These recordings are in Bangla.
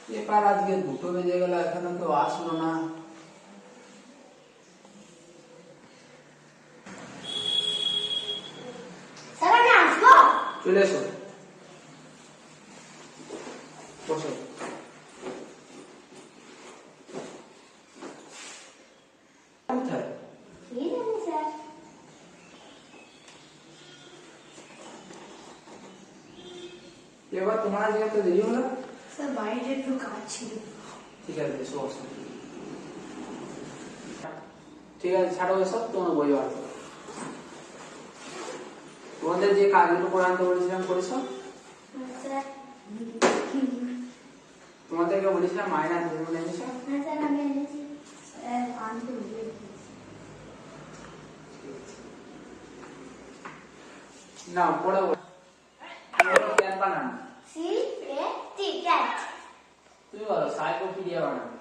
পেপার আজকে 2টো বেজে গেল, এখনো কেউ আসলো না। চলে এসো, বসো। কোথায়? এবার তোমার আজকে এত দেরি হলো? স্যার বাইরে একটু কাজ ছিল। ঠিক আছে, এসো বসো। ঠিক আছে, ছাড়ো এসব, তোমার বই বার করো। তোমাদের যে কাজগুলো করে আনতে বলেছিলাম করেছো? তোমাদেরকে বলেছিলাম মাইনা যেগুলো এনেছো? না, পড়ো। ক্যান বানানো। তুমি বলো সাইকোপিডিয়া বানানো।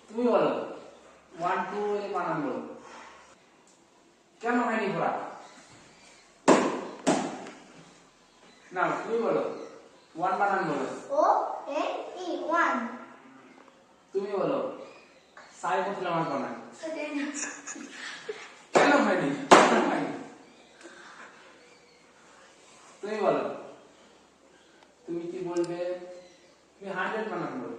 তুমি বলো 1 2 এ বানান বলো। কেন হয়নি পড়া? না, তুমি বলো 1 বানান বলো। তুমি বলো সাইকোপিডিয়া বানান। কেন হয়নি? তুমি বলো, তুমি কি বলবে? তুমি 100 বানান বলো।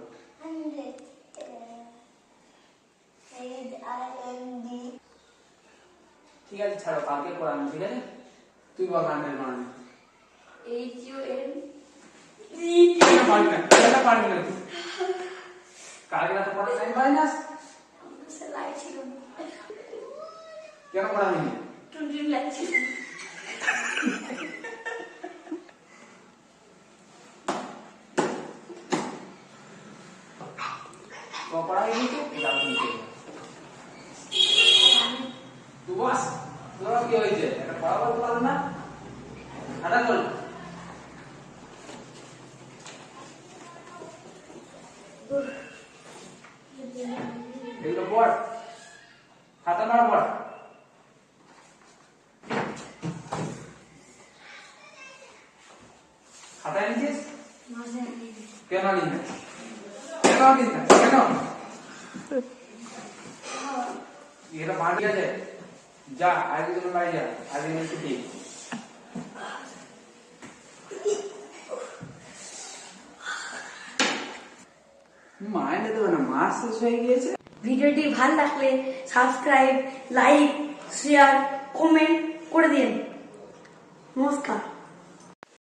ঠিক আছে, ছাড়ো, কালকে পড়ানো, ঠিক আছে? তুই বল 100 বানানো। পারবি না তুই। কালকে রাতে পড়া টাইম পাই না? কেন পড়া হয়নি? পড়া হয়নি তো যাও তুমি। তুই বস, তোরা কি হয়েছে? এটা পড়া বলতে পারো না? খাতা বল। এগুলো পড়, খাতা না পড়। খাতায় নিছিস? কেন নিস না? কেন নিস না? কেন? এটা বাড়ি আছে, যা আগে তুমি বাড়ি যা, আগে নিয়ে ছুটি। মাইনে দেবো না, মাস শেষ হয়ে গিয়েছে। ভিডিওটি ভালো লাগলে সাবস্ক্রাইব, লাইক, শেয়ার, কমেন্ট করে দিন। নমস্কার।